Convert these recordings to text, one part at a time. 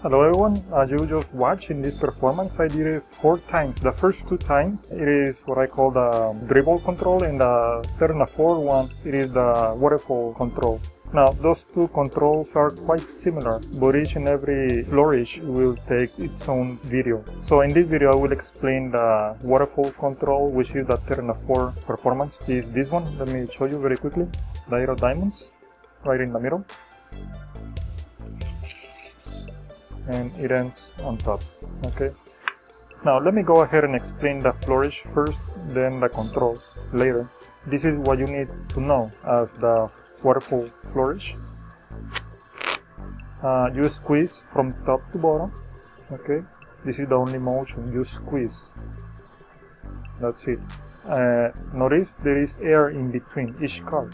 Hello everyone, as you just watched in this performance, I did it 4 times. The first 2 times it is what I call the Dribble Control, and the third and the fourth one it is the Waterfall Control. Now those 2 controls are quite similar, but each and every flourish will take its own video. So in this video I will explain the Waterfall Control, which is the third and the fourth performance. Is this one. Let me show you very quickly. The 8 of diamonds right in the middle, and it ends on top. Okay, now let me go ahead and explain the flourish first, then the control later. This is what you need to know as the waterfall flourish. You squeeze from top to bottom. Okay, this is the only motion, you squeeze, that's it. Notice there is air in between each card.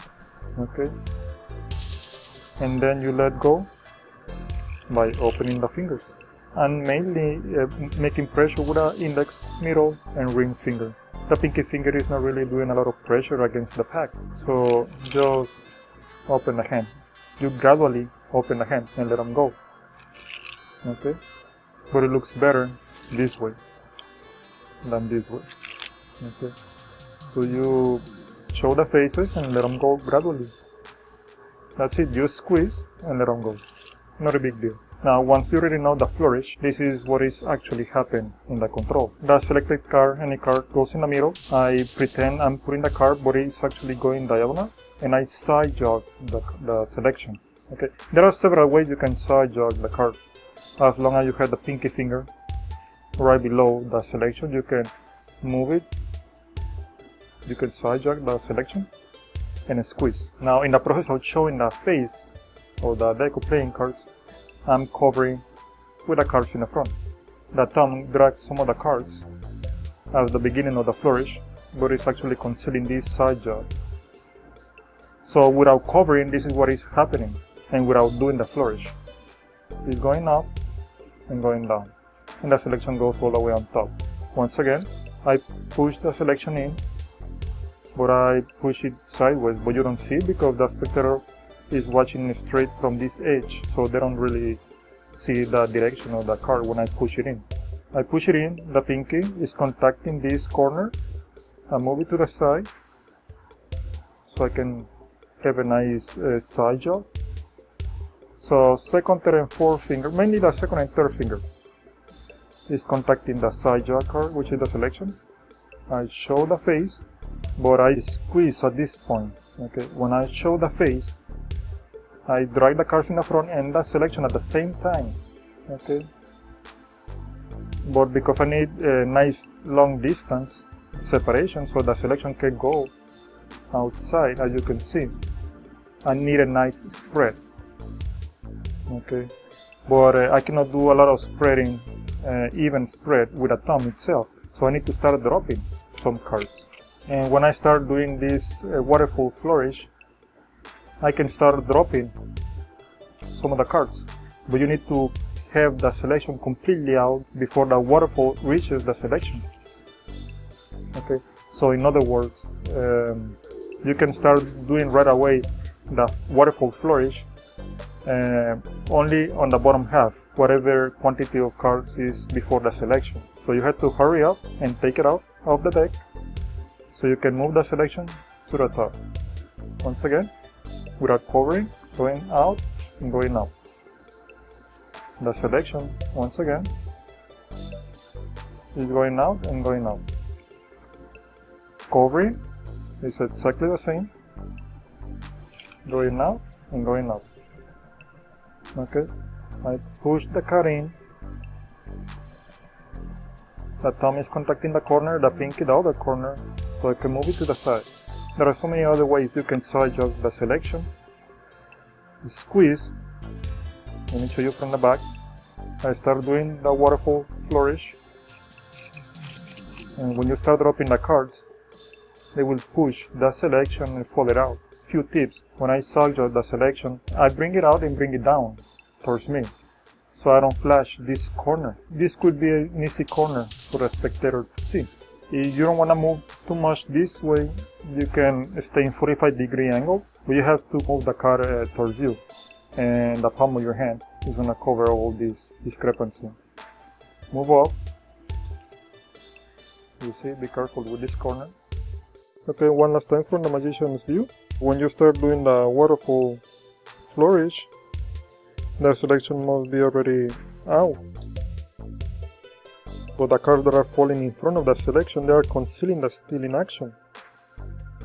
Okay, and then you let go by opening the fingers, and mainly making pressure with the index, middle, and ring finger. The pinky finger is not really doing a lot of pressure against the pack, so just open the hand. You gradually open the hand and let them go. Okay, but it looks better this way than this way. Okay, so you show the faces and let them go gradually. That's it. You squeeze and let them go. Not a big deal. Now, once you already know the flourish, this is what is actually happening in the control. The selected card, any card, goes in the middle. I pretend I'm putting the card, but it's actually going diagonal, and I side jog the selection. Okay, there are several ways you can side jog the card. As long as you have the pinky finger right below the selection, you can move it. You can side jog the selection and squeeze. Now, in the process of showing the face of the deck of playing cards, I'm covering with the cards in the front. The thumb drags some of the cards at the beginning of the flourish, but it's actually concealing this side jog. So without covering, this is what is happening, and without doing the flourish, it's going up and going down, and the selection goes all the way on top. Once again, I push the selection in, but I push it sideways, but you don't see it because the spectator is watching straight from this edge, so they don't really see the direction of the card when I push it in. I push it in, the pinky is contacting this corner. I move it to the side so I can have a nice side jog. So second, third, and fourth finger, mainly the second and third finger, is contacting the side jog card, which is the selection. I show the face, but I squeeze at this point. Okay, when I show the face, I drag the cards in the front and the selection at the same time. Okay, but because I need a nice long distance separation so the selection can go outside, as you can see, I need a nice spread. Okay, but I cannot do a lot of spreading, even spread with a thumb itself, so I need to start dropping some cards. And when I start doing this waterfall flourish, I can start dropping some of the cards, but you need to have the selection completely out before the waterfall reaches the selection. Okay, so in other words, you can start doing right away the waterfall flourish only on the bottom half, whatever quantity of cards is before the selection. So you have to hurry up and take it out of the deck so you can move the selection to the top. Once again, without covering, going out and going up. The selection, once again, is going out and going out. Covering is exactly the same, going out and going out. Okay, I push the card in, the thumb is contacting the corner, the pinky the other corner, so I can move it to the side. There are so many other ways you can side jog the selection. Squeeze, let me show you from the back. I start doing the waterfall flourish, and when you start dropping the cards, they will push the selection and fall it out. Few tips: when I side jog the selection, I bring it out and bring it down towards me, so I don't flash this corner. This could be an easy corner for a spectator to see. If you don't want to move too much this way, you can stay in 45-degree angle, but you have to move the card towards you, and the palm of your hand is going to cover all this discrepancy. Move up. You see, be careful with this corner. Okay, one last time from the magician's view. When you start doing the waterfall flourish, the selection must be already out. But the cards that are falling in front of the selection, they are concealing the stealing action.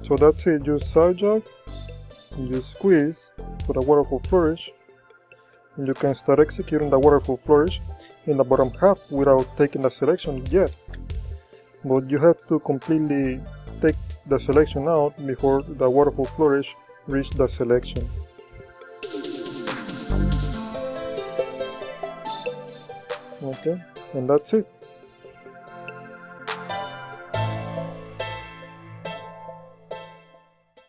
So that's it, you side jog, you squeeze for the waterfall flourish, and you can start executing the waterfall flourish in the bottom half without taking the selection yet. But you have to completely take the selection out before the waterfall flourish reach the selection. Okay, and that's it.